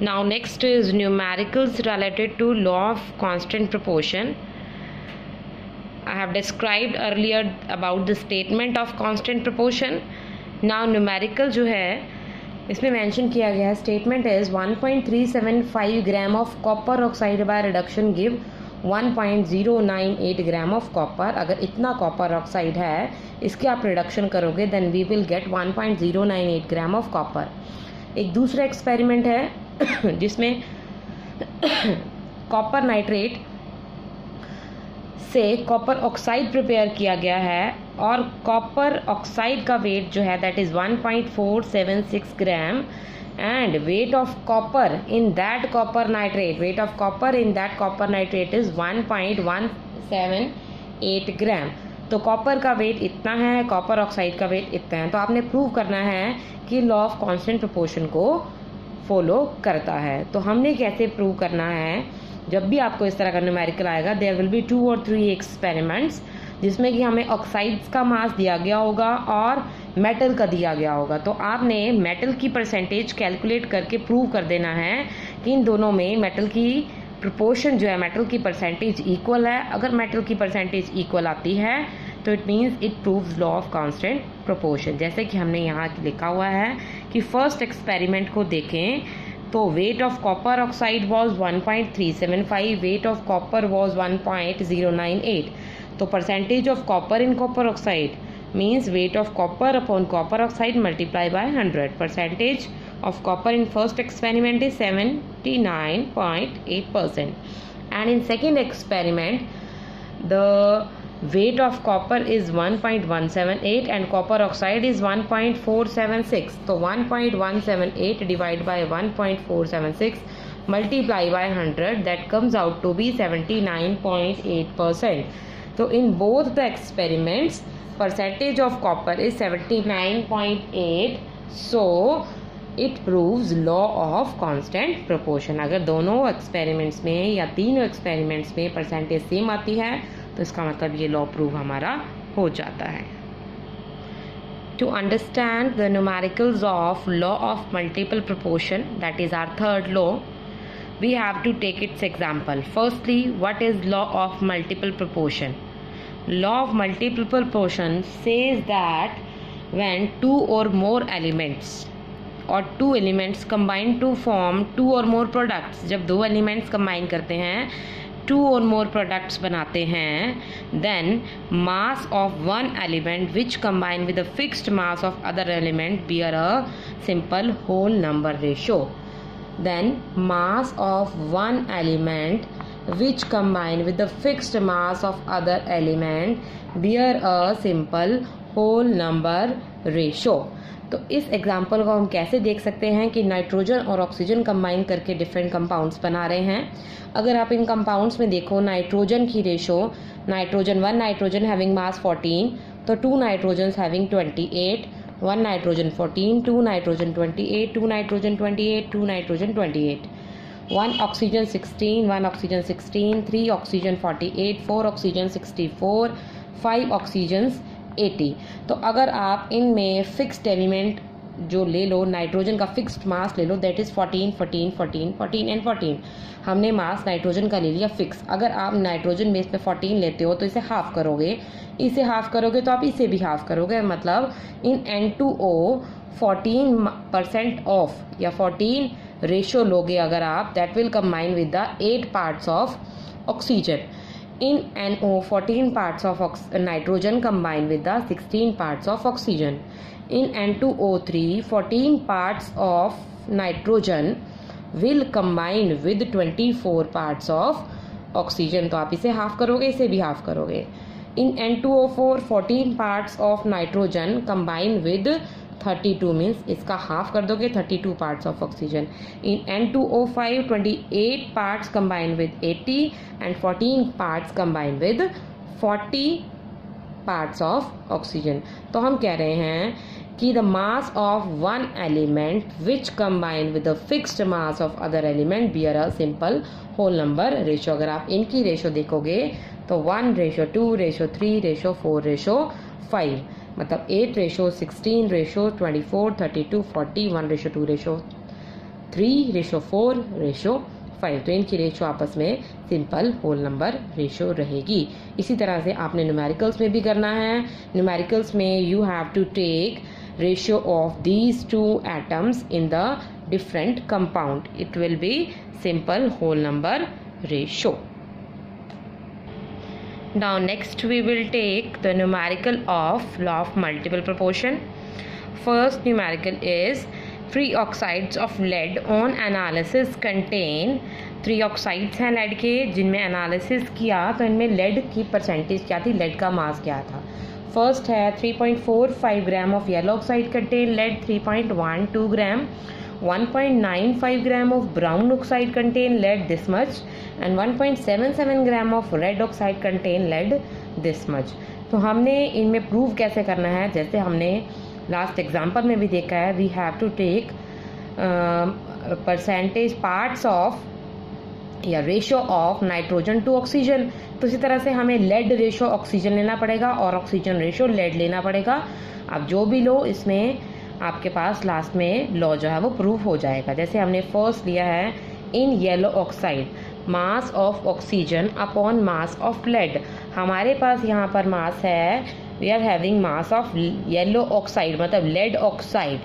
Now next is numericals related to law of constant proportion. I have described earlier about the statement of constant proportion. Now numerical जो है इसमें mention किया गया है, statement is 1.375 gram of copper oxide by reduction give 1.098 gram of copper. अगर इतना copper oxide है इसके आप रिडक्शन करोगे then we will get 1.098 gram of copper. एक दूसरा एक्सपेरिमेंट है जिसमें कॉपर नाइट्रेट से कॉपर ऑक्साइड प्रिपेयर किया गया है और कॉपर ऑक्साइड का वेट जो है that is 1.476 gram and weight of copper in that copper nitrate is 1.178 ग्राम. तो कॉपर का वेट इतना है, कॉपर ऑक्साइड का वेट इतना है. तो आपने प्रूव करना है कि लॉ ऑफ कांस्टेंट प्रोपोर्शन को फॉलो करता है. तो हमने कैसे प्रूव करना है, जब भी आपको इस तरह का न्यूमेरिकल आएगा there will be 2 or 3 experiments जिसमें कि हमें ऑक्साइड्स का मास दिया गया होगा और मेटल का दिया गया होगा. तो आपने मेटल की परसेंटेज कैलकुलेट करके प्रूव कर देना है कि इन दोनों में मेटल की प्रोपोर्शन जो है, मेटल की परसेंटेज इक्वल है. अगर मेटल की परसेंटेज इक्वल आती है तो it means it proves law of constant proportion. जैसे कि हमने यहाँ लिखा हुआ है कि फर्स्ट एक्सपेरिमेंट को देखें तो weight of copper oxide was 1.375, weight of copper was 1.098. तो percentage of copper in copper oxide means weight of copper upon copper oxide multiplied by 100. Percentage of copper in first experiment is 79.8%, and in second experiment the weight of copper is 1.178 and copper oxide is 1.476. So 1.178 divided by 1.476 multiply by 100, that comes out to be 79.8%. So in both the experiments percentage of copper is 79.8, so it proves law of constant proportion. अगर दोनों experiments में या तीनों experiments में percentage same आती है तो इसका मतलब ये लॉ प्रूव हमारा हो जाता है. To understand the numericals of law of multiple proportion, that is our third law, we have to take its example. Firstly, what is law of multiple proportion? Law of multiple proportion says that when two or more elements or two elements combine to form two or more products, जब दो elements combine करते हैं two or more products बनाते हैं, then mass of one element which combine with the fixed mass of other element bear a simple whole number ratio. Then mass of one element which combine with the fixed mass of other element bear a simple whole number ratio. तो इस example को हम कैसे देख सकते हैं कि nitrogen और ऑक्सीजन कंबाइन करके डिफरेंट कंपाउंड्स बना रहे हैं. अगर आप इन कंपाउंड्स में देखो नाइट्रोजन की ratio, nitrogen 1 nitrogen having mass 14, तो 2 nitrogen having 28, 1 nitrogen 14, 2 nitrogen 28, 2 nitrogen 28, 2 nitrogen 28, 1 oxygen 16, 1 oxygen 16, 3 oxygen 48, 4 oxygen 64, 5 oxygen 80. तो अगर आप इनमें फिक्स्ड एलिमेंट जो ले लो, नाइट्रोजन का फिक्स्ड मास ले लो, दैट इज 14, 14, 14, 14 एंड 14. हमने मास नाइट्रोजन का ले लिया फिक्स. अगर आप नाइट्रोजन बेस पे 14 लेते हो तो इसे हाफ करोगे, इसे हाफ करोगे तो आप इसे भी हाफ करोगे. मतलब इन N2O 14% ऑफ या 14 रेशो लोगे अगर आप, that will combine with the 8 parts of oxygen. In NO 14 parts of nitrogen combine with the 16 parts of oxygen. In N2O3 14 parts of nitrogen will combine with 24 parts of oxygen. तो आप इसे half करोगे, इसे भी half करोगे. In N2O4 14 parts of nitrogen combine with 32 means इसका half कर दोगे 32 parts of oxygen. In N2O5 28 parts combine with 80 and 14 parts combine with 40 parts of oxygen. तो हम कह रहे हैं कि the mass of one element which combine with the fixed mass of other element bear a simple whole number ratio. अगर आप इनकी ratio देखोगे तो 1:2:3:4:4:5 मतलब 8:16:24:32:40 1:2 3:4:5, तो इनकी रेशो आपस में सिंपल होल नंबर रेशो रहेगी। इसी तरह से आपने न्यूमेरिकल्स में भी करना है। न्यूमेरिकल्स में you have to take ratio of these two atoms in the different compound. It will be simple whole number ratio. Now next we will take the numerical of law of multiple proportion. First numerical is free oxides of lead on analysis contain 3 oxides हैं lead के, जिनमें analysis किया तो इनमें lead की percentage क्या थी, lead का मास क्या था। फर्स्ट है 3.45 gram of yellow oxide contain lead, 3.12 gram, 1.95 gram of brown oxide contain lead this much and 1.77 gram of red oxide contain lead this much। तो हमने इनमें प्रूव कैसे करना है, जैसे हमने लास्ट एग्जांपल में भी देखा है, we have to take percentage parts of या ratio of nitrogen to oxygen. तो इसी तरह से हमें लेड रेशो ऑक्सीजन लेना पड़ेगा और ऑक्सीजन रेशो लेड लेना पड़ेगा। अब जो भी लो इसमें आपके पास लास्ट में लॉ जो है वो प्रूव हो जाएगा। जैसे हमने फर्स्ट लिया है in yellow oxide mass of oxygen upon mass of lead. हमारे पास यहाँ पर मास है, we are having mass of yellow oxide मतलब लेड ऑक्साइड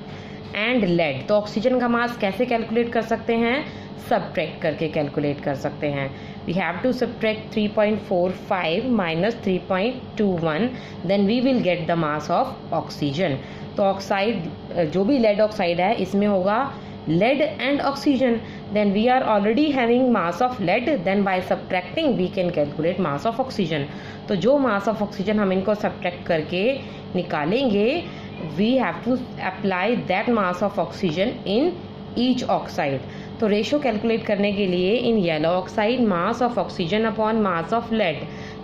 एंड लेड। तो ऑक्सीजन का मास कैसे कैलकुलेट कर सकते हैं, सब्ट्रैक्ट करके कैलकुलेट कर सकते हैं। We have to subtract 3.45 minus 3.21 then we will get the mass of oxygen. तो ऑक्साइड जो भी लेड ऑक्साइड है इसमें होगा lead and oxygen, then we are already having mass of lead, then by subtracting we can calculate mass of oxygen. तो जो मास of oxygen हम इनको सब्ट्रैक्ट करके निकालेंगे, we have to apply that mass of oxygen in each oxide. तो ratio calculate करने के लिए in yellow oxide mass of oxygen upon mass of lead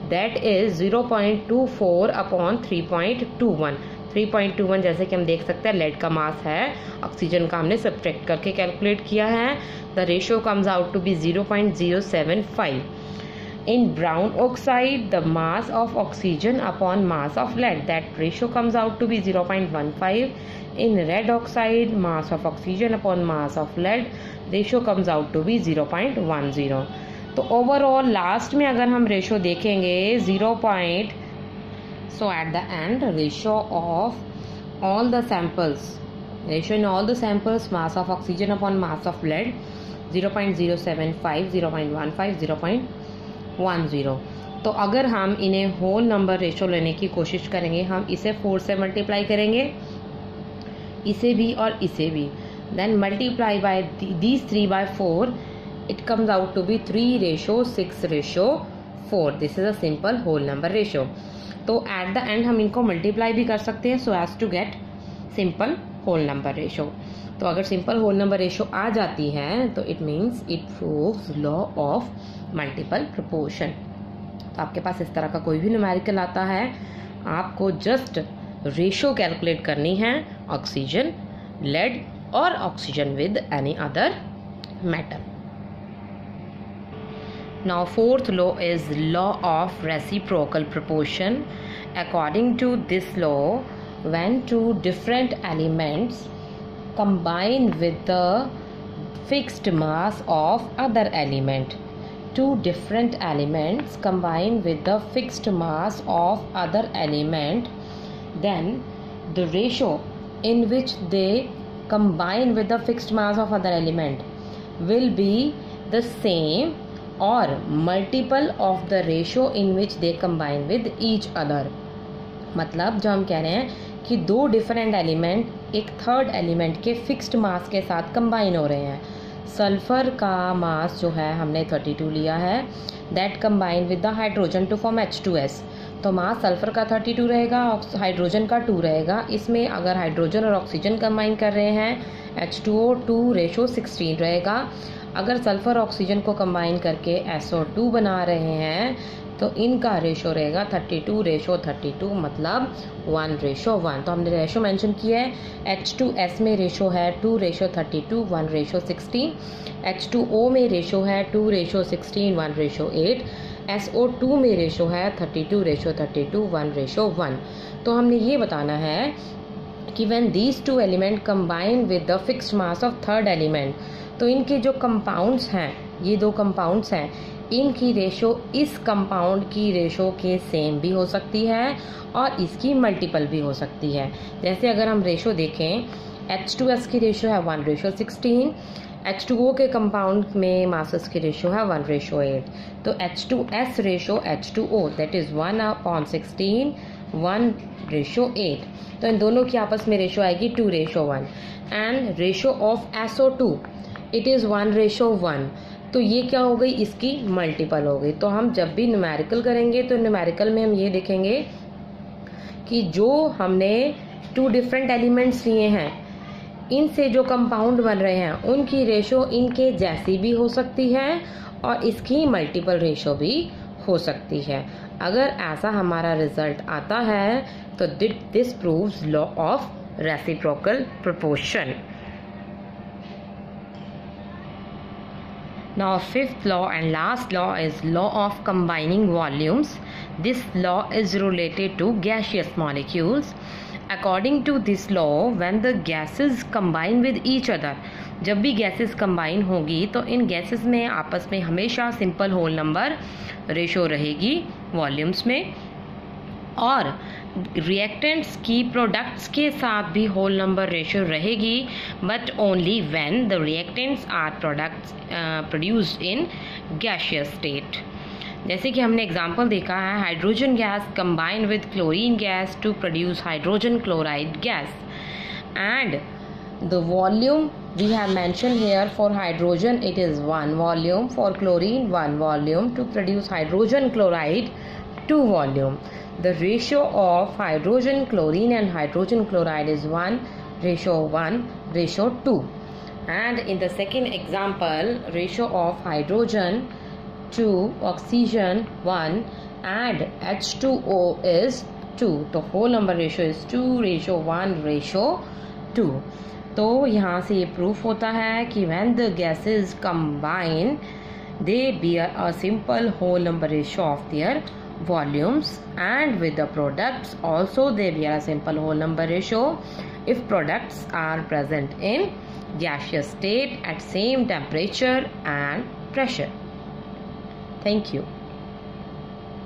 that is 0.24 upon 3.21। 3.21 जैसे कि हम देख सकते हैं लेड का मास है, ऑक्सीजन का हमने सब्ट्रैक्ट करके कैलकुलेट किया है। The ratio comes out to be 0.075। In brown oxide the mass of oxygen upon mass of lead that ratio comes out to be 0.15। In red oxide mass of oxygen upon mass of lead ratio comes out to be 0.10। तो overall last में अगर हम ratio देखेंगे 0. So at the end ratio of all the samples, ratio in all the samples mass of oxygen upon mass of lead 0.075, 0.15, 0.10। तो अगर हम इन्हें whole number ratio लेने की कोशिश करेंगे, हम इसे 4 से मल्टीप्लाई करेंगे, इसे भी और इसे भी, then multiply by these 3/4, it comes out to be 3:6:4। This is a simple whole number ratio. तो एट द एंड हम इनको मल्टीप्लाई भी कर सकते हैं so as to get simple whole number ratio. तो अगर सिंपल होल नंबर रेशो आ जाती है तो it means it proves law of multiple proportion. तो आपके पास इस तरह का कोई भी न्यूमेरिकल आता है, आपको जस्ट रेशो कैलकुलेट करनी है ऑक्सीजन, लेड और oxygen with any other metal. Now fourth law is law of reciprocal proportion. According to this law, when two different elements combine with the fixed mass of other element, two different elements combine with the fixed mass of other element, then the ratio in which they combine with the fixed mass of other element will be the same or multiple of the ratio in which they combine with each other। मतलब जो हम कह रहे हैं कि दो different element एक third element के फिक्स्ड मास के साथ कंबाइन हो रहे हैं। सल्फर का मास जो है हमने 32 लिया है, that combine with the hydrogen to form H2S। तो मास सल्फर का 32 रहेगा, हाइड्रोजन का 2 रहेगा। इसमें अगर हाइड्रोजन और ऑक्सीजन कंबाइन कर रहे हैं H2O 2:16 रहेगा। अगर सल्फर ऑक्सीजन को कंबाइन करके SO2 बना रहे हैं तो इनका रेशो रहेगा 32:32 मतलब 1:1। तो हमने रेशो मेंशन किया है। H2S में रेशो है 2:32, 1:16। H2O में रेशो है 2:16, 1:8। SO2 में रेशो है 32:32, 1:1। तो हमने ये बताना है कि when these two element combine with the fixed mass of third element, तो इनके जो कंपाउंड्स हैं, ये दो कंपाउंड्स हैं, इनकी रेशो इस कंपाउंड की रेशो के सेम भी हो सकती है और इसकी मल्टीपल भी हो सकती है। जैसे अगर हम रेशो देखें, H2S की रेशो है 1:16, H2O के कंपाउंड में मासेस की रेशो है 1:8। तो H2S ratio H2O that is 1/16 1:8। तो इन दोनों की आपस में रेशो आएगी 2:1। And ratio of SO2 it is 1:1। तो ये क्या हो गई, इसकी मल्टीपल हो गई। तो हम जब भी न्यूमेरिकल करेंगे तो न्यूमेरिकल में हम ये देखेंगे कि जो हमने 2 डिफरेंट एलिमेंट्स लिए हैं, इनसे जो कंपाउंड बन रहे हैं उनकी रेशो इनके जैसी भी हो सकती है और इसकी मल्टीपल रेशो भी हो सकती है। अगर ऐसा हमारा रिजल्ट आता है तो this proves law of reciprocal proportion. Now fifth law and last law is law of combining volumes. This law is related to gaseous molecules. According to this law, when the gases combine with each other, जब भी gases combine होगी तो इन gases में आपस में हमेशा simple whole number ratio रहेगी volumes में, और रिएक्टेंट्स की प्रोडक्ट्स के साथ भी होल नंबर रेशो रहेगी, but only when the reactants are products produced in gaseous state. जैसे कि हमने एग्जांपल देखा है, hydrogen gas combine with chlorine gas to produce hydrogen chloride gas, and the volume we have mentioned here for hydrogen it is 1 volume, for chlorine 1 volume, to produce hydrogen chloride 2 volume. The ratio of hydrogen chlorine and hydrogen chloride is 1:1:2. And in the second example, ratio of hydrogen to oxygen 1 and H2O is 2. तो whole number ratio is 2:1:2. तो यहाँ से ये proof होता है कि when the gases combine they bear a simple whole number ratio of their volumes, and with the products also they bear a simple whole number ratio if products are present in gaseous state at same temperature and pressure. Thank you.